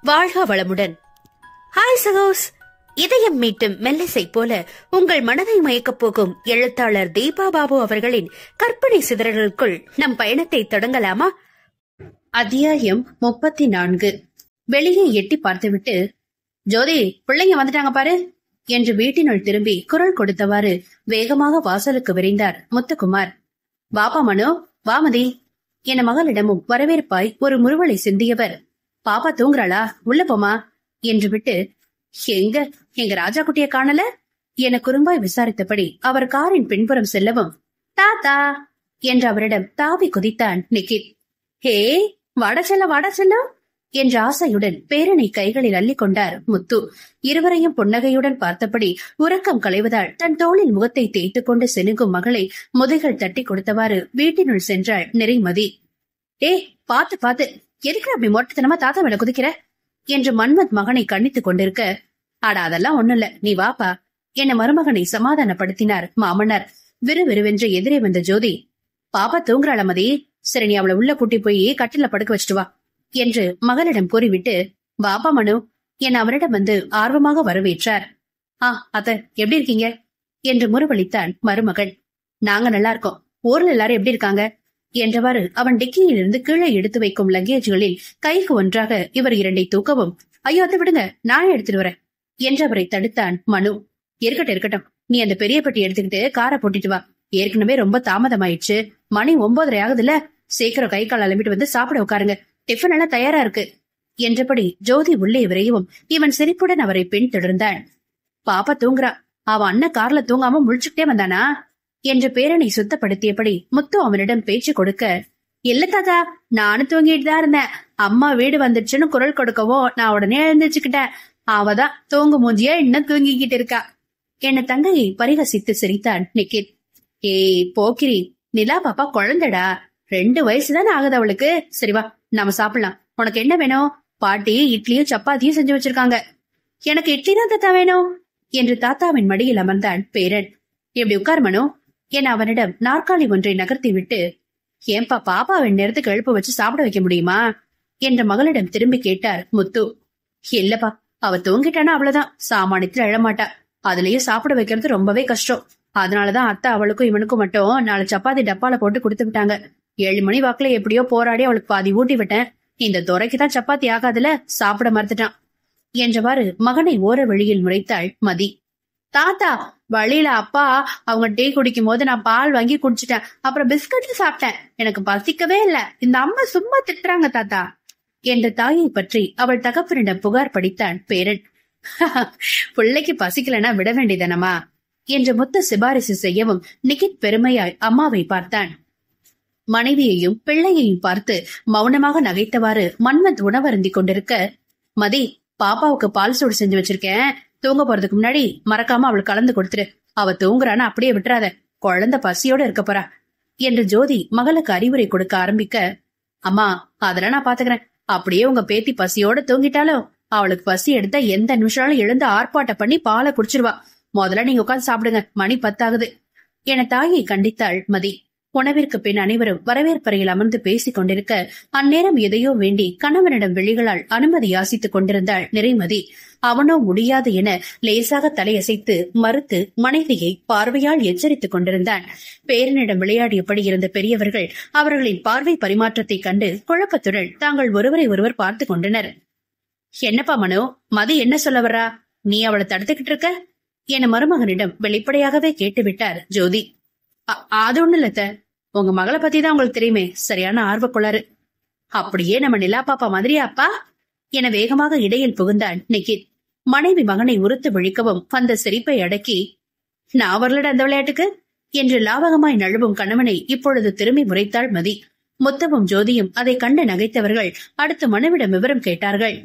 வாழ்க வளமுடன். ஹாய் சகோஸ். இதயம் மீட்டும் மெல்லிசை போல உங்கள் மனதை மயக்கப் போகும் எழுத்தாளர் தீபா பாபு அவர்களின் கற்பனை சிதறல்களுக்குள் நம் பயணத்தை தொடங்கலாமா? அத்தியாயம் 34. வெளியே எட்டி பார்த்துவிட்டு, ஜோதி, பிள்ளைங்க வந்துட்டாங்க பாரு என்று வீட்டினுள் திரும்பி குரல் கொடுத்தவாறு வேகமாக வாசலுக்கு விரைந்தார் முத்துக்குமார். வாப்பா மனோ, வாமதி என மகளிடமும் வரவேற்பாய் ஒரு முறுவலை சிந்தியவர், பாப்பா தூங்குறாளா, உள்ள போமா என்று விட்டு, எங்க ராஜா குட்டிய காணல என குறும்பாய் விசாரித்தபடி அவர் காரின் பின்புறம் செல்லவும், தாத்தா என்று அவரிடம் தாவி குதித்தான் நிக்கித். ஹே, வாடா செல்லம் என்ற ஆசையுடன் பேரனை கைகளில் அள்ளிக் கொண்டார் முத்து. இருவரையும் புன்னகையுடன் பார்த்தபடி உறக்கம் களைவதால் தன் தோளில் முகத்தை தேய்த்துக் கொண்டு செனுங்கும் மகளை முதைகள் தட்டி கொடுத்தவாறு வீட்டினுள் சென்றாள் நிறைமதி. பாத்து எதுக்கு அப்படி மொட்டத்தனமா தாத்தா மேல குதிக்கிற என்று மன்மத் மகனை கண்ணித்துக் கொண்டிருக்க, ஆடா அதெல்லாம் ஒண்ணும் இல்ல, நீ வாப்பா என மருமகனை சமாதானப்படுத்தினார் மாமனார். விறுவிறுவென்று எதிரே வந்த ஜோதி, பாப்பா தூங்குறாள மதி, சரி நீ அவளை உள்ள கூட்டி போய் கட்டில படுக்க வச்சுட்டு வா என்று மகனிடம் கூறிவிட்டு, வாப்பா மனு என அவரிடம் வந்து ஆர்வமாக வரவேற்றார். அத்த எப்படி இருக்கீங்க என்று முறுவளித்தான் மருமகன். நாங்க நல்லா இருக்கோம், ஊர்ல எல்லாரும் எப்படி இருக்காங்க என்றவாறு அவன் டிக்கியில் இருந்து கீழே எடுத்து வைக்கும் லக்கேஜ்களில் கைக்கு ஒன்றாக இவர் இரண்டை தூக்கவும், ஐயோ அதை விடுங்க, நானே எடுத்துட்டு வரேன் என்றவரை தடுத்தான் மனு. இருக்கட்டும், நீ அந்த பெரிய பெட்டி எடுத்துக்கிட்டு காரை போட்டிட்டு வா, ஏற்கனவே ரொம்ப தாமதமாயிடுச்சு, மணி 9:30 ஆகுதுல, சீக்கிரம் கை கால் அலம்பிட்டு வந்து சாப்பிட உட்காருங்க, டிஃபன் எல்லாம் தயாரா இருக்கு என்றபடி ஜோதி உள்ளே விரையவும் இவன் சிரிப்புடன் அவரை பின் தொடர்ந்தான். பாப்பா தூங்குறா, அவன் அண்ணன் கார்ல தூங்காம முழிச்சுக்கிட்டே வந்தானா என்று பேரனை சுத்தப்படுத்தியபடி முத்து அவனிடம் பேச்சு கொடுக்க, இல்ல தாத்தா, நானும் தூங்கிட்டு தான் இருந்தேன், அம்மா வீடு வந்துடுச்சுன்னு குரல் கொடுக்கவும் நான் உடனே எழுந்துச்சுக்கிட்டேன், அவதான் தூங்கு மூஞ்சியா இன்னும் தூங்கிக்கிட்டு இருக்கா என்ன தங்கையை பரிகசித்து சிரித்தான் நிக்கித். போக்கிரி, நிலா பாப்பா குழந்தைடா, 2 வயசுதானே ஆகுது அவளுக்கு, சரிவா நாம சாப்பிடலாம், உனக்கு என்ன வேணும்? பாட்டி இட்லியும் சப்பாத்தியும் செஞ்சு வச்சிருக்காங்க. எனக்கு இட்லி தான் தாத்தா வேணும் என்று தாத்தாவின் மடியில் அமர்ந்தான் பேரன். எப்படி உட்கார் மனோ என அவனிடம் நாற்காலி ஒன்றை நகர்த்தி விட்டு, ஏன்பா பாப்பாவின் நேரத்துக்கு எழுப்பு வச்சு சாப்பிட வைக்க முடியுமா என்ற மகளிடம் திரும்பி கேட்டார் முத்து. இல்லப்பா, அவ தூங்கிட்டானா அவ்வளவுதான், சாமானியத்துல எழமாட்டா, அதுலயும் சாப்பிட வைக்கிறது ரொம்பவே கஷ்டம், அதனாலதான் அத்தை அவளுக்கும் இவனுக்கும் மட்டும் 4 சப்பாத்தி டப்பால போட்டு கொடுத்து விட்டாங்க. 7 மணி வாக்குல எப்படியோ போராடி அவளுக்கு பாதி ஊட்டி விட்டேன், இந்த துரைக்குதான் சப்பாத்தி ஆகாதுல, சாப்பிட மறுத்துட்டான் என்றவாறு மகனை ஓர வழியில் முறைத்தாள் மதி. தாத்தா, வழியில அப்பா அவங்க டீ குடிக்கும் போது நான் பால் வாங்கி குடிச்சிட்டேன், அப்புறம் பிஸ்கட்ல சாப்பிட்டேன், எனக்கு பசிக்கவே இல்ல, இந்த அம்மா சும்மா திட்டுறாங்க தாத்தா என்ற தாயை பற்றி அவள் தகப்பனிடம் புகார் படித்தான் பேரன். பிள்ளைக்கு பசிக்கலனா விட வேண்டியதானமா என்று முத்த சிபாரிசு செய்யவும் நிகித் பெருமையாய் அம்மாவை பார்த்தான். மனைவியையும் பிள்ளையையும் பார்த்து மௌனமாக நகைத்தவாறு மன்மத் உணவருந்தி கொண்டிருக்க, மதி, பாப்பாவுக்கு பால் சூடு செஞ்சு வச்சிருக்கேன், தூங்க போறதுக்கு முன்னாடி மறக்காம அவள் கலந்து கொடுத்துரு, அவ தூங்குறான்னு அப்படியே விட்டுறாத, குழந்தை பசியோட இருக்க போறா என்று ஜோதி மகளுக்கு அறிவுரை கொடுக்க ஆரம்பிக்க, அம்மா அதெல்லாம் நான் பாத்துக்கிறேன், அப்படியே உங்க பேத்தி பசியோட தூங்கிட்டாலும் அவளுக்கு பசி எடுத்தா எந்த நிமிஷாலும் எழுந்து ஆர்ப்பாட்டம் பண்ணி பாலை குடிச்சிருவா, முதல்ல நீங்க உட்காந்து சாப்பிடுங்க, மணி 10 ஆகுது என தாயை கண்டித்தாள் மதி. உணவிற்கு பின் அனைவரும் வரவேற்பறையில் அமர்ந்து பேசிக் கொண்டிருக்க, அந்நேரம் எதையோ வேண்டி கணவனிடம் விழிகளால் அனுமதி யாசித்துக் கொண்டிருந்தாள் நிறைமதி. அவனோ முடியாது என லேசாக தலையசைத்து மறுத்து மனைவியை பார்வையால் எச்சரித்துக் கொண்டிருந்தான். பேரனிடம் விளையாடியபடி இருந்த பெரியவர்கள் அவர்களின் பார்வை பரிமாற்றத்தை கண்டு குழப்பத்துடன் தாங்கள் ஒருவரை ஒருவர் பார்த்து கொண்டனர். என்னப்பா மனோ, மதி என்ன சொல்ல வர்றா, நீ அவளை தடுத்துக்கிட்டு இருக்க என மருமகனிடம் வெளிப்படையாகவே கேட்டுவிட்டார் ஜோதி. அது ஒண்ணு இல்லத்த, உங்க மகளை பத்தி தான் உங்களுக்கு தெரியுமே, சரியான ஆர்வக்குள்ளாரு, அப்படியே நம்ம நிலா பாப்பா மாதிரியா அப்பா என வேகமாக இடையில் புகுந்தான் நிக்கித். மனைவி மகனை உறுத்து விழிக்கவும் அந்த சிரிப்பை அடக்கி, நான் வரலட அந்த விளையாட்டுக்கு என்று லாவகமாய் நழுவும் கணவனை இப்பொழுது திரும்பி முறைத்தாள் மதி. முத்தமும் ஜோதியும் அதை கண்டு நகைத்தவர்கள் அடுத்து மனைவிடம் விவரம் கேட்டார்கள்.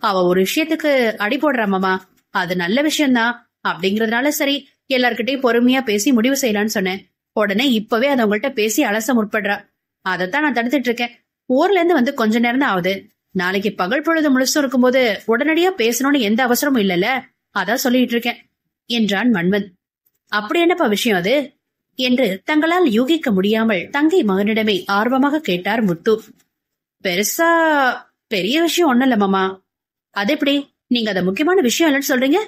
அவ ஒரு விஷயத்துக்கு அடி போடுறாமாமா, அது நல்ல விஷயம்தான் அப்படிங்கறதுனால சரி எல்லார்கிட்டையும் பொறுமையா பேசி முடிவு செய்யலான்னு சொன்னேன், உடனே இப்பவே அதை உங்கள்கிட்ட பேசி அலச முற்படுறா, அதைத்தான் நான் தடுத்துட்டு இருக்கேன். ஊர்ல இருந்து வந்து கொஞ்ச நேரம் தான் ஆகுது, நாளைக்கு பகல் பொழுது முழுசும் இருக்கும்போது உடனடியா பேசணும்னு எந்த அவசரமும் இல்லல, அதான் சொல்லிட்டு இருக்கேன் என்றான் மன்மத். அப்படி என்னப்பா விஷயம் அது என்று தங்களால் யூகிக்க முடியாமல் தங்கை மகனிடமே ஆர்வமாக கேட்டார் முத்து. பெருசா பெரிய விஷயம் ஒண்ணு இல்ல மாமா, அது எப்படி? நீங்க அத முக்கியமான விஷயம் இல்லைன்னு சொல்றீங்க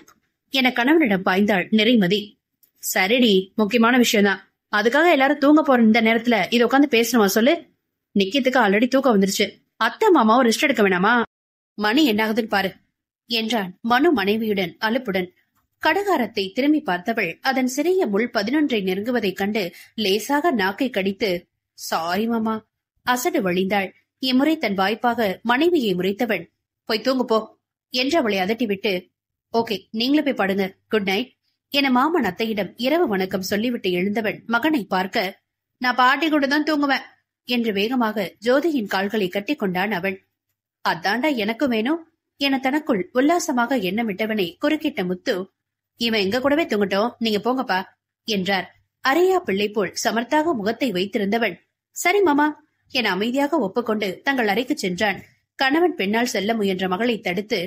என கணவனிடம் பாய்ந்தாள் நிறைமதி. சரிடி, முக்கியமான விஷயம்தான். அதுக்காக எல்லாரும் தூங்க போற இந்த நேரத்துல இத உட்காந்து பேசணுமா சொல்லு? நிக்கியத்துக்கு ஆல்ரெடி தூக்கம் வந்துருச்சு. அத்தை மாமாவும் ரெஸ்ட் எடுக்க வேணாமா? மணி என்னாகுதுன்னு பாரு என்றான் மனு மனைவியுடன் அலுப்புடன். கடிகாரத்தை திரும்பி பார்த்தவள் அதன் சிறிய முள் 11 நெருங்குவதைக் கண்டு லேசாக நாக்கை கடித்து, சாரி மாமா அசடு வழிந்தாள். இம்முறை தன் வாய்ப்பாக மனைவியை முறைத்தவன், போய் தூங்கு போ என்று அவளை அதட்டிவிட்டு, ஓகே நீங்களே போய் படுங்க, குட் நைட் என மாமன் அத்தையிடம் இரவு வணக்கம் சொல்லிவிட்டு எழுந்தவன் மகனை பார்க்க, நான் பாட்டி கூட தான் தூங்குவேன் என்று வேகமாக ஜோதியின் கால்களை கட்டி கொண்டான் அவன். அதாண்டா எனக்கும் வேணும் என தனக்குள் உல்லாசமாக எண்ணமிட்டவனை குறுக்கிட்ட முத்து, இவன் எங்க கூடவே தூங்கட்டும், நீங்க போங்கப்பா என்றார். அரையா பிள்ளை போல் சமர்த்தாக முகத்தை வைத்திருந்தவன் சரி மாமா என அமைதியாக ஒப்புக்கொண்டு தங்கள் அறைக்கு சென்றான். கணவன் பெண்ணால் செல்ல முயன்ற மகளை தடுத்து,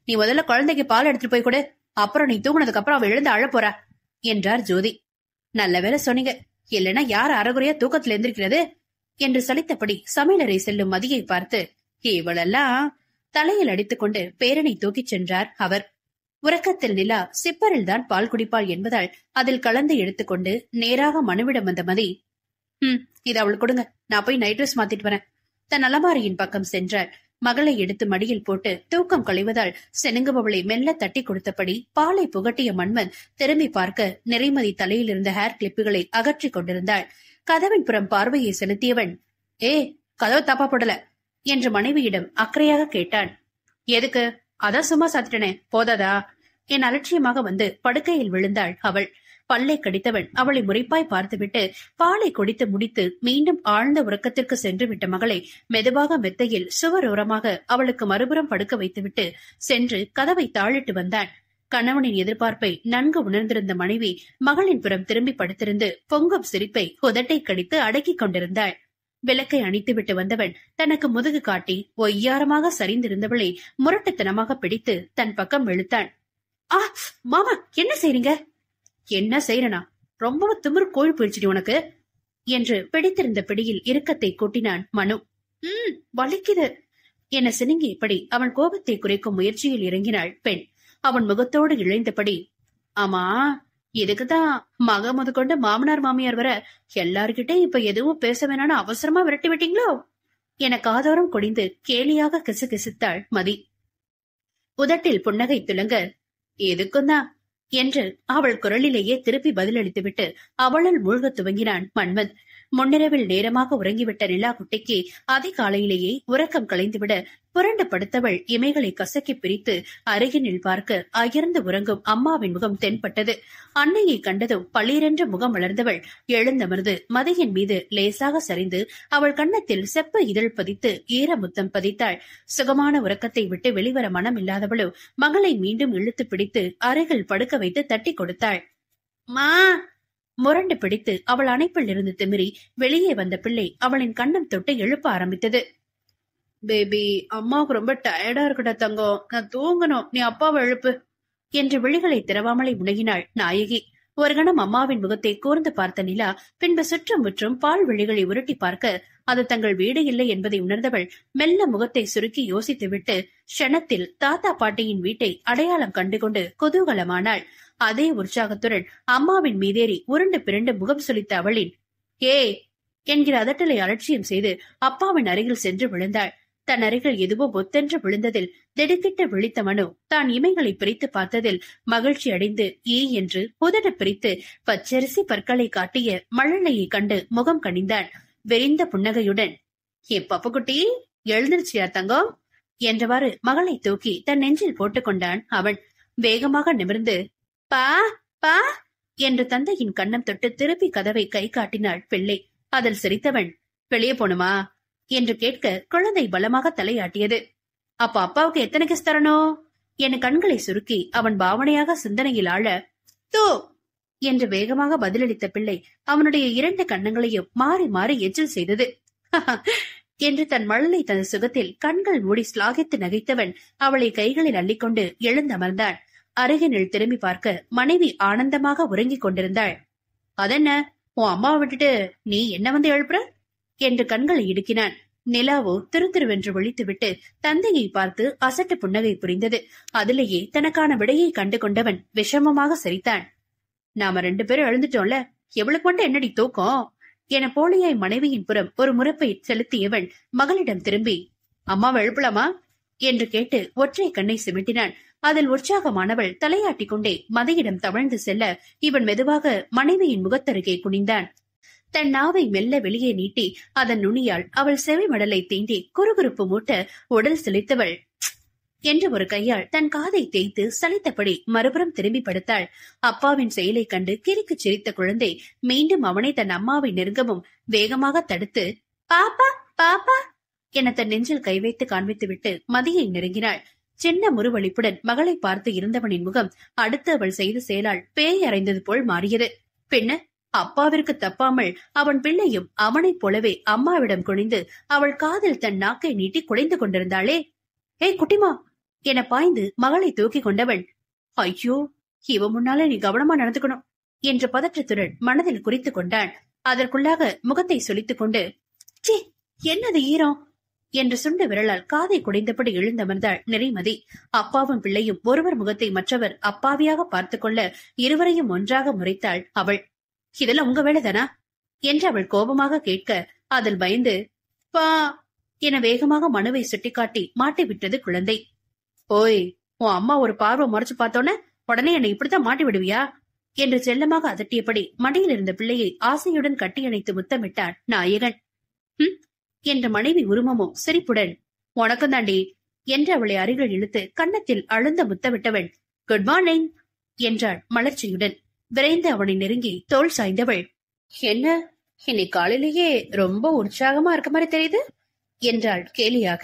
நீ முதல்ல குழந்தைக்கு பால் எடுத்துட்டு போய் கொடு, அப்புறம் நீ தூங்குனதுக்கு அப்புறம் அவ எழுந்து அழ போறா என்றார் ஜோதி. நல்ல வேலை சொன்னீங்க, இல்லைன்னா யார் அறகுறையா தூக்கத்துல எந்திருக்கிறது என்று சலித்தபடி சமையலறை செல்லும் மதியை பார்த்து, இவளெல்லாம் தலையில் அடித்துக் கொண்டு பேரனை தூக்கிச் சென்றார் அவர். உறக்கத்தில் நிலா சிப்பரில் தான் பால் குடிப்பாள் என்பதால் அதில் கலந்து எடுத்துக்கொண்டு நேராக மனுவிடம் வந்த மதி, இது அவள் கொடுங்க, நான் போய் நைட் ட்ரெஸ் மாத்திட்டு வரேன். தன் அலமாரியின் பக்கம் சென்றாள். மகளை எடுத்து மடியில் போட்டு தூக்கம் களைவதால் செனுங்குபவளை மெல்ல தட்டி கொடுத்தபடி பாலை புகட்டிய மன்மன் திரும்பி பார்க்க நிறைமதி தலையில் இருந்த ஹேர் கிளிப்புகளை அகற்றி கொண்டிருந்தாள். கதவின் புறம் பார்வையை செலுத்தியவன், கதவை தப்பா போடல என்று மனைவியிடம் அக்கறையாக கேட்டான். எதுக்கு? அதான் சும்மா சாத்திட்டனே, போதாதா என் அலட்சியமாக வந்து படுக்கையில் விழுந்தாள் அவள். பல்லை கடித்தவன் அவளை முறைப்பாய் பார்த்துவிட்டு பாலை குடித்து முடித்து மீண்டும் ஆழ்ந்த உறக்கத்திற்கு சென்று விட்ட மகளை மெதுவாக மெத்தையில் சுவரோரமாக அவளுக்கு மறுபுறம் படுக்க வைத்துவிட்டு சென்று கதவை தாழிட்டு வந்தான். கணவனின் எதிர்பார்ப்பை நன்கு உணர்ந்திருந்த மனைவி மகளின் புறம் திரும்பி படுத்திருந்து பொங்கும் சிரிப்பை உதட்டை கடித்து அடக்கிக் கொண்டிருந்தாள். விளக்கை அணைத்துவிட்டு வந்தவன் தனக்கு முதுகு காட்டி ஒய்யாரமாக சரிந்திருந்தவளை முரட்டுத்தனமாக பிடித்து தன் பக்கம் இழுத்தான். மாமா என்ன செய்றீங்க? என்ன செய்யறனா? ரொம்பவும் திமிரு கோழி போயிடுச்சு உனக்கு என்று பிடித்திருந்த பிடியில் இறுக்கத்தை கூட்டினான் மனு. வலிக்குது என சினுங்கியபடி அவன் கோபத்தை குறைக்கும் முயற்சியில் இறங்கினாள் பெண். அவன் முகத்தோடு இழைந்தபடி, ஆமா இதுக்குதான் மக முதற்கொண்டு மாமனார் மாமியார் வர எல்லார்கிட்ட இப்ப எதுவும் பேச வேணான்னு அவசரமா விரட்டி விட்டீங்களோ என காதோரம் குடிந்து கேலியாக கிசுகிசுத்தாள் மதி. உதட்டில் புன்னகை துலங்க, எதுக்கும் தான் என்று அவள் குரலிலேயே திருப்பி பதிலளித்துவிட்டு அவளால் மூழ்க துவங்கினான் மன்மத். முன்னிரவில் நேரமாக உறங்கிவிட்ட நிலா குட்டிக்கு அதிகாலையிலேயே உறக்கம் கலைந்துவிட புரண்டு படுத்தவள் இமைகளை கசக்கி பிரித்து அருகினில் பார்க்க அயர்ந்து உறங்கும் அம்மாவின் முகம் தென்பட்டது. அன்னையை கண்டதும் பளீரென்று முகம் வளர்ந்தவள் எழுந்தமர்ந்து மதியின் மீது லேசாக சரிந்து அவள் கன்னத்தில் செப்ப இதழ் பதித்து ஈரமுத்தம் பதித்தாள். சுகமான உறக்கத்தை விட்டு வெளிவர மனம் இல்லாதவளோ மகளை மீண்டும் இழுத்து பிடித்து அருகில் படுக்க வைத்து தட்டி கொடுத்தாள். மா முரண்டு பிடித்து அவள் அணைப்பில் இருந்து திமிரி வெளியே வந்த பிள்ளை அவளின் கண்ணம் தொட்டு எழுப்ப ஆரம்பித்தது. பேபி, அம்மாவுக்கு ரொம்ப டயர்டா இருக்குடா தங்கம், நான் தூங்கணும், நீ அப்பாவை எழுப்பு என்று விழிகளை திறவாமலை முனகினாள் நாயகி. ஒரு கணம் அம்மாவின் முகத்தை கூர்ந்து பார்த்த நிலா பின்பு சுற்றும் முற்றும் பால் விழிகளை உருட்டி பார்க்க அது தங்கள் வீடு இல்லை என்பதை உணர்ந்தவள் மெல்ல முகத்தை சுருக்கி யோசித்துவிட்டு க்ஷணத்தில் தாத்தா பாட்டியின் வீட்டை அடையாளம் கண்டுகொண்டு குதூகலமானாள். அதே உற்சாகத்துடன் அம்மாவின் மீதேறி உருண்டு பிறண்டு முகம் சுளித்த அவளின் என்கிற அதட்டலை அலட்சியம் செய்து அப்பாவின் அருகில் சென்று விழுந்தாள். தன் அருகில் எதுவோ பொத்தென்று விழுந்ததில் திடுக்கிட்டு விழித்த மனு தான் இமைகளை பிரித்து பார்த்ததில் மகிழ்ச்சி அடைந்து என்று உதட பிரித்து பச்சரிசி பற்களை காட்டிய மழலையை கண்டு முகம் கனிந்தான். வெறிந்த புன்னகையுடன், என் பப்புக்குட்டி எழுந்திருச்சியா தங்கம் என்றவாறு மகளை தூக்கி தன் நெஞ்சில் போட்டுக் கொண்டான் அவன். வேகமாக நிமிர்ந்து பா பா என்று தந்தையின் கன்னம் தொட்டு திருப்பி கதவை கை காட்டினாள் பிள்ளை. அதில் சிரித்தவன், வெளியே போணுமா என்று கேட்க குழந்தை பலமாக தலையாட்டியது. அப்ப அப்பாவுக்கு எத்தனை கிஸ் தரணும் என கண்களை சுருக்கி அவன் பாவனையாக சிந்தனையில் ஆழ, தூ என்று வேகமாக பதிலளித்த பிள்ளை அவனுடைய 2 கன்னங்களையும் மாறி மாறி எச்சில் செய்தது. என்று தன் மழலை தன் சுகத்தில் கண்கள் மூடி ஸ்லாகித்து நகைத்தவன் அவளை கைகளில் அள்ளிக்கொண்டு எழுந்தமர்ந்தான். அருகினில் திரும்பி பார்க்க மனைவி ஆனந்தமாக உறங்கிக் கொண்டிருந்தாள். அதென்ன, உன் அம்மாவை விட்டுட்டு நீ என்ன வந்து எழுப்புற என்று கண்களை இடுக்கினான். நிலாவோ திருத்திருவென்று விழித்துவிட்டு தந்தையை பார்த்து அசட்டு புன்னகை புரிந்தது. அதிலேயே தனக்கான விடையை கண்டு கொண்டவன் விஷமமாக சிரித்தான். நாம 2 பேரும் எழுந்துட்டோம்ல, எவளுக்கு மட்டும் என்னடி தூக்கம் என போலியாய் மனைவியின் புறம் ஒரு முறப்பை செலுத்தியவன் மகளிடம் திரும்பி, அம்மாவை எழுப்பலாமா என்று கேட்டு ஒற்றை கண்ணை சிமிட்டினான். அதில் உற்சாகமானவள் தலையாட்டிக் கொண்டே மதையிடம் தவழ்ந்து செல்ல இவன் மெதுவாக மனைவியின் முகத்தருகே குனிந்தான். தன் நாவை மெல்ல வெளியே நீட்டி அதன் நுனியால் அவள் செவி மடலை தீண்டி குறுகுறுப்பு மூட்ட உடல் சிலித்தவள் என்று ஒரு கையால் தன் காதை தேய்த்து சலித்தபடி மறுபுறம் திரும்பி படுத்தாள். அப்பாவின் செயலை கண்டு கிறுக்கு சிரித்த குழந்தை மீண்டும் அவனை தன் அம்மாவை நெருங்கவும் வேகமாக தடுத்து, பாப்பா பாப்பா என தன் நெஞ்சில் கை வைத்து காண்பித்துவிட்டு மதியை நெருங்கினாள். சின்ன முறுவலிப்புடன் மகளை பார்த்து இருந்தவனின் முகம் அடுத்து அவள் செய்த செயலால் பேய் அறைந்தது போல் மாறியது. பின்ன அப்பாவிற்கு தப்பாமல் அவன் பிள்ளையும் அவனைப் போலவே அம்மாவிடம் குனிந்து அவள் காதில் தன் நாக்கை நீட்டி குடைந்து கொண்டிருந்தாளே. ஏய் குட்டிமா என பாய்ந்து மகளை தூக்கி கொண்டவன், ஐயோ இவ முன்னால நீ கவனமா நடந்துக்கணும் என்ற பதற்றத்துடன் மனதில் குறித்துக் கொண்டான். அதற்குள்ளாக முகத்தை சொலித்துக் கொண்டு, சி என்னது ஈரம் என்று சுண்ட விரலால் காதை குடைந்தபடி எழுந்தமர்ந்தாள் நிறைமதி. அப்பாவும் பிள்ளையும் ஒருவர் முகத்தை மற்றவர் அப்பாவியாக பார்த்து கொள்ள இருவரையும் ஒன்றாக முறைத்தாள் அவள். இதெல்லாம் உங்க வேலைதானா என்று அவள் கோபமாக கேட்க, அதில் பயந்து பா என வேகமாக மனுவை சுட்டிக்காட்டி மாட்டிவிட்டது குழந்தை. ஓய், உன் அம்மா ஒரு பார்வை முறைச்சு பார்த்தோன்னே உடனே என்னை இப்படித்தான் மாட்டி விடுவியா என்று செல்லமாக அதட்டியபடி மடியில் இருந்த பிள்ளையை ஆசையுடன் கட்டியணைத்து முத்தமிட்டான் நாயகன். என்ற மனைவி உருமமோ சிரிப்புடன், உனக்கும் தாண்டி என்று அவளை அருகில் இழுத்து கன்னத்தில் அழுந்த முத்தமிட்டவள், குட் மார்னிங் என்றாள் மலர்ச்சியுடன். விரைந்து அவனை நெருங்கி தோள் சாய்ந்தவள், என்ன இன்னைக்கு காலையிலேயே ரொம்ப உற்சாகமா இருக்க மாதிரி தெரியுது என்றாள் கேலியாக.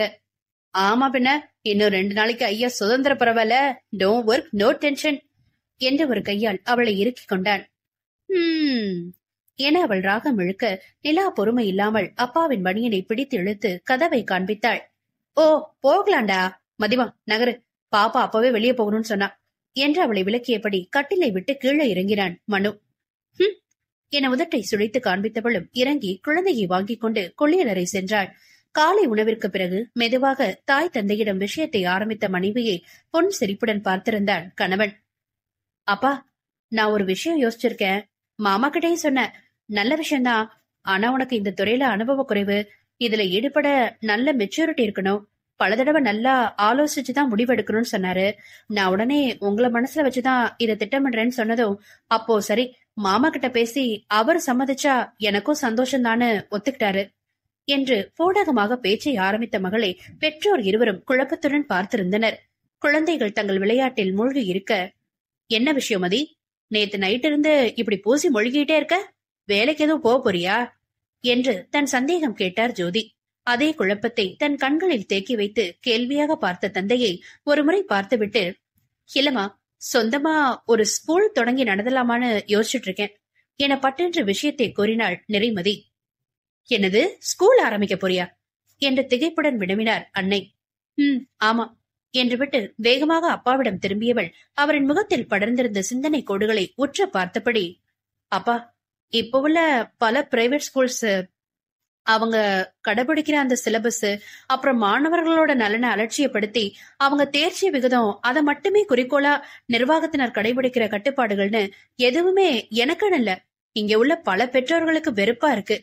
ஆமா பின்ன, இன்னும் 2 நாளைக்கு ஐயா சுதந்திர பரவாயில்ல, நோ ஒர்க் நோ டென்ஷன் என்று ஒரு கையால் அவளை இறுக்கிக் கொண்டான். என அவள் ராகம் இழுக்க நிலா பொறுமை இல்லாமல் அப்பாவின் பனியனை பிடித்து இழுத்து கதவை காண்பித்தாள். ஓ போகலாண்டா, மதிவா நகரு, பாப்பா அப்பவே வெளியே போகணும்னு சொன்னா என்று அவளை விளக்கியபடி கட்டிலை விட்டு கீழே இறங்கினான் மனு. என உதட்டை சுழித்து காண்பித்தவளும் இறங்கி குழந்தையை வாங்கிக் கொண்டு கொள்ளியலறை சென்றாள். காலை உணவிற்கு பிறகு மெதுவாக தாய் தந்தையிடம் விஷயத்தை ஆரம்பித்த மனைவியை பொன் சிரிப்புடன் பார்த்திருந்தான் கணவன். அப்பா, நான் ஒரு விஷயம் யோசிச்சிருக்கேன், மாமா கிட்டேயும் சொன்ன, நல்ல விஷயம்தான், ஆனா உனக்கு இந்த துறையில அனுபவ குறைவு, இதுல ஈடுபட நல்ல மெச்சூரிட்டி இருக்கணும், பல தடவை நல்லா ஆலோசிச்சுதான் முடிவெடுக்கணும்னு சொன்னாரு. நான் உடனே உங்களை மனசுல வச்சுதான் இதை திட்டமிடுறேன்னு சொன்னதும், அப்போ சரி மாமா கிட்ட பேசி அவர் சம்மதிச்சா எனக்கும் சந்தோஷம்தான்னு ஒத்துக்கிட்டாரு என்று போடகமாக பேச்சை ஆரம்பித்த மகளை பெற்றோர் இருவரும் குழப்பத்துடன் பார்த்திருந்தனர். குழந்தைகள் தங்கள் விளையாட்டில் மூழ்கி இருக்க, என்ன விஷயம் மதி, நேத்து நைட் இருந்து இப்படி பூசி மொழிகிட்டே இருக்க, வேலைக்கு எதுவும் போறியா என்று தன் சந்தேகம் கேட்டார் ஜோதி. அதே குழப்பத்தை தன் கண்களில் தேக்கி வைத்து கேள்வியாக பார்த்த தந்தையை ஒருமுறை பார்த்துவிட்டு, இல்லம்மா, சொந்தமா ஒரு ஸ்கூல் தொடங்கி நடத்தலாமான்னு யோசிச்சுட்டு இருக்கேன் என பட்டென்று விஷயத்தை கூறினாள் நிறைமதி. என்னது, ஸ்கூல் ஆரம்பிக்க போறியா என்று திகைப்புடன் வினவினார் அன்னை. ஆமா என்று விட்டு வேகமாக அப்பாவிடம் திரும்பியவள் அவரின் முகத்தில் படர்ந்திருந்த சிந்தனை கோடுகளை உற்ற பார்த்தபடி, அப்பா, இப்ப உள்ள பல பிரைவேட் ஸ்கூல்ஸ் அவங்க கடைபிடிக்கிற அந்த சிலபஸ், அப்புறம் மாணவர்களோட நலனை அலட்சியப்படுத்தி அவங்க தேர்ச்சி விகிதம், அதை மட்டுமே குறிக்கோளா நிர்வாகத்தினர் கடைபிடிக்கிற கட்டுப்பாடுகள்னு எதுவுமே எனக்குன்னு இல்ல, இங்க உள்ள பல பெற்றோர்களுக்கு வெறுப்பா இருக்கு.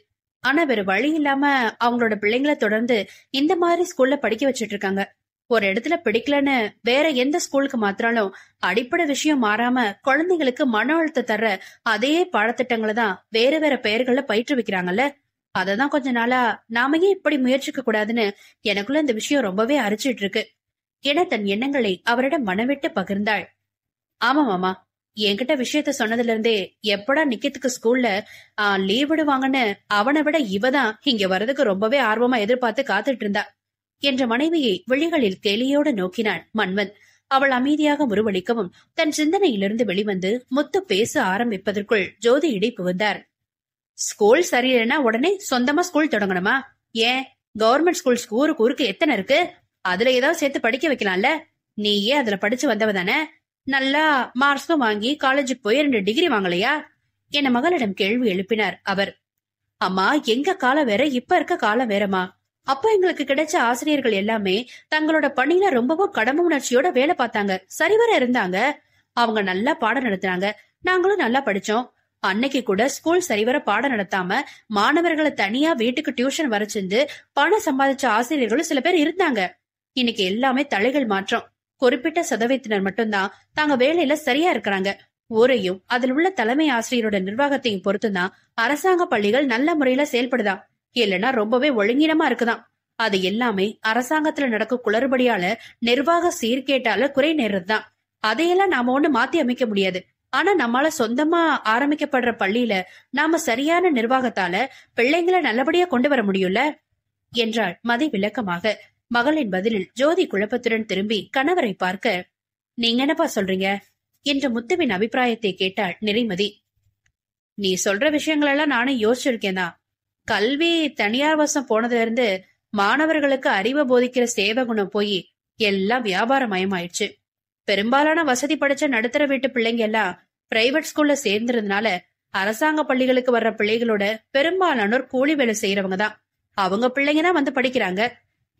ஆனா வேற வழி இல்லாம அவங்களோட பிள்ளைங்களை தொடர்ந்து இந்த மாதிரி ஸ்கூல்ல படிக்க வச்சிட்டு இருக்காங்க. ஒரு இடத்துல பிடிக்கலன்னு வேற எந்த ஸ்கூலுக்கு மாத்திராலும் அடிப்படை விஷயம் மாறாம குழந்தைங்களுக்கு மன அழுத்த தர்ற அதே பாடத்திட்டங்களை தான் வேற வேற பெயர்கள்ல பயிற்றுவிக்கிறாங்கல்ல. அததான் கொஞ்ச நாளா நாம ஏன் இப்படி முயற்சிக்க கூடாதுன்னு எனக்குள்ள இந்த விஷயம் ரொம்பவே அரிச்சிட்டு இருக்கு என தன் எண்ணங்களை அவரிடம் மனவிட்டு பகிர்ந்தாள். ஆமா மாமா, என்கிட்ட விஷயத்த சொன்னதுல இருந்தே எப்படா நிக்கத்துக்கு ஸ்கூல்ல லீவ் விடுவாங்கன்னு அவனை விட இவதான் இங்க வர்றதுக்கு ரொம்பவே ஆர்வமா எதிர்பார்த்து காத்துட்டு இருந்தா என்ற மனைவியை விழிகளில் கேலியோடு நோக்கினாள் மன்மன். அவள் அமைதியாக முருவளிக்கவும் தன் சிந்தனையிலிருந்து வெளிவந்து முத்து பேச ஆரம்பிப்பதற்குள் ஜோதி இடை புகுந்தார். ஸ்கூல் சரியில்லைன்னா உடனே சொந்தமா ஸ்கூல் தொடங்கணுமா? ஏன் கவர்மெண்ட் ஸ்கூல்ஸ் ஊருக்கு ஊருக்கு எத்தனை இருக்கு, அதுல ஏதாவது சேர்த்து படிக்க வைக்கலாம்ல. நீயே அதுல படிச்சு வந்தவ தானே, நல்லா மார்க்ஸும் வாங்கி காலேஜுக்கு போய் 2 டிகிரி வாங்கலையா என மகளிடம் கேள்வி எழுப்பினார் அவர். அம்மா, எங்க காலம் வேற, இப்ப இருக்க காலம் வேறமா. அப்ப எங்களுக்கு கிடைச்ச ஆசிரியர்கள் எல்லாமே தங்களோட பணியில ரொம்பவும் கடமை உணர்ச்சியோட வேலை பார்த்தாங்க, சரிவர இருந்தாங்க. அவங்க நல்லா பாடம் நடத்துனாங்க, நாங்களும் நல்லா படிச்சோம். அன்னைக்கு கூட ஸ்கூல் சரிவர பாடம் நடத்தாம மாணவர்களை தனியா வீட்டுக்கு டியூஷன் வர செஞ்சு பணம் சம்பாதிச்ச ஆசிரியர்களும் சில பேர் இருந்தாங்க. இன்னைக்கு எல்லாமே தலைகள் மாற்றம். குறிப்பிட்ட சதவீதத்தினர் மட்டும்தான் தாங்க வேலையில சரியா இருக்கிறாங்க. ஊரையும் அதில் உள்ள தலைமை ஆசிரியரோட நிர்வாகத்தையும் பொறுத்துதான் அரசாங்க பள்ளிகள் நல்ல முறையில செயல்படுதா, இல்லைன்னா ரொம்பவே ஒழுங்கீனமா இருக்குதான். அது எல்லாமே அரசாங்கத்துல நடக்கும் குளறுபடியால நிர்வாக சீர்கேட்டால குறை நேர்றதுதான். அதையெல்லாம் நாம ஒண்ணு மாத்தி அமைக்க முடியாது. ஆனா நம்மால சொந்தமா ஆரம்பிக்கப்படுற பள்ளியில நாம சரியான நிர்வாகத்தால பிள்ளைங்களை நல்லபடியா கொண்டு வர முடியும்ல என்றாள் மதி விளக்கமாக. மகளின் பதிலில் ஜோதி குழப்பத்துடன் திரும்பி கணவரை பார்க்க, நீங்க என்னப்பா சொல்றீங்க என்ற முத்துவின் அபிப்பிராயத்தை கேட்டாள் நிறைமதி. நீ சொல்ற விஷயங்கள் எல்லாம் நானும் யோசிச்சிருக்கேன் தான். கல்வி தனியார் வசம் போனதுல இருந்து மாணவர்களுக்கு அறிவை போதிக்கிற சேவை குணம் போய் எல்லாம் வியாபார மயமாயிடுச்சு. பெரும்பாலான வசதி படைச்ச நடுத்தர வீட்டு பிள்ளைங்க எல்லாம் பிரைவேட் ஸ்கூல்ல சேர்ந்ததுனால அரசாங்க பள்ளிகளுக்கு வர்ற பிள்ளைகளோட பெரும்பாலானோர் கூலி வேலை செய்யறவங்க தான். அவங்க பிள்ளைங்க தான் வந்து படிக்கிறாங்க.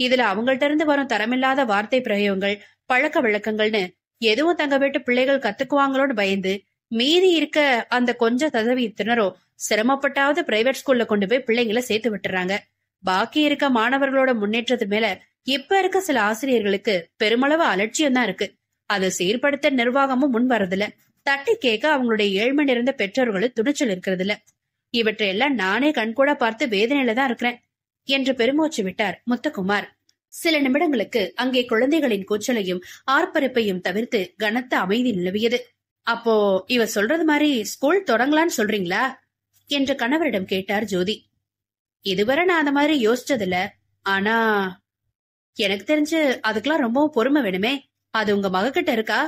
இதுல அவங்கள்ட்ட இருந்து வரும் தரமில்லாத வார்த்தை பிரயோகங்கள், பழக்க வழக்கங்கள்னு எதுவும் தங்க வீட்டு பிள்ளைகள் கத்துக்குவாங்களோன்னு பயந்து மீதி இருக்க அந்த கொஞ்ச சதவீதத்தினரோ சிரமப்பட்டாவது பிரைவேட் ஸ்கூல்ல கொண்டு போய் பிள்ளைங்களை சேர்த்து விட்டுறாங்க. பாக்கி இருக்க மாணவர்களோட முன்னேற்றத்து மேல இப்ப இருக்க சில ஆசிரியர்களுக்கு பெருமளவு அலட்சியம் தான் இருக்கு. அதை சீர்படுத்த நிர்வாகமும் முன் வரதில்ல. தட்டி கேட்க அவங்களுடைய ஏழ்மை நிறைந்த பெற்றோர்களும் துணிச்சல் இருக்கிறது இல்ல. இவற்றையெல்லாம் நானே கண்கூட பார்த்து வேதனையில தான் இருக்கிறேன் என்று பெருமூச்சு விட்டார் முத்துக்குமார். சில நிமிடங்களுக்கு அங்கே குழந்தைகளின் கூச்சலையும் ஆர்ப்பரிப்பையும் தவிர்த்து கனத்த அமைதி நிலவியது. அப்போ இவ சொல்றது மாதிரி ஸ்கூல் தொடங்கலான்னு சொல்றீங்களா என்று கணவரிடம் கேட்டார் ஜோதி. இதுவரை நான் அந்த மாதிரி யோசிச்சதில்ல. ஆனா எனக்கு தெரிஞ்சு அதுக்கெல்லாம் ரொம்பவும் பொறுமை வேணுமே. அது உங்க மகக்கிட்ட இருக்கா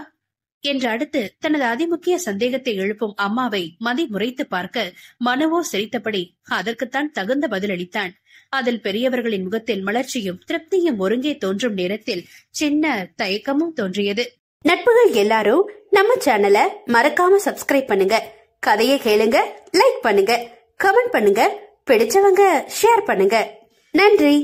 என்று அடுத்து தனது அதிமுக்கிய சந்தேகத்தை எழுப்பும் அம்மாவை மதி முறைத்து பார்க்க மனவோ சிரித்தபடி அதற்குத்தான் தகுந்த பதில் அளித்தான். அதில் பெரியவர்களின் முகத்தில் மலர்ச்சியும் திருப்தியும் ஒருங்கே தோன்றும் நேரத்தில் சின்ன தயக்கமும் தோன்றியது. நட்புகள் எல்லாரும் நம்ம சேனலை மறக்காம சப்ஸ்கிரைப் பண்ணுங்க. கதையை கேளுங்க, லைக் பண்ணுங்க, கமெண்ட் பண்ணுங்க, பிடிச்சவங்க ஷேர் பண்ணுங்க. நன்றி.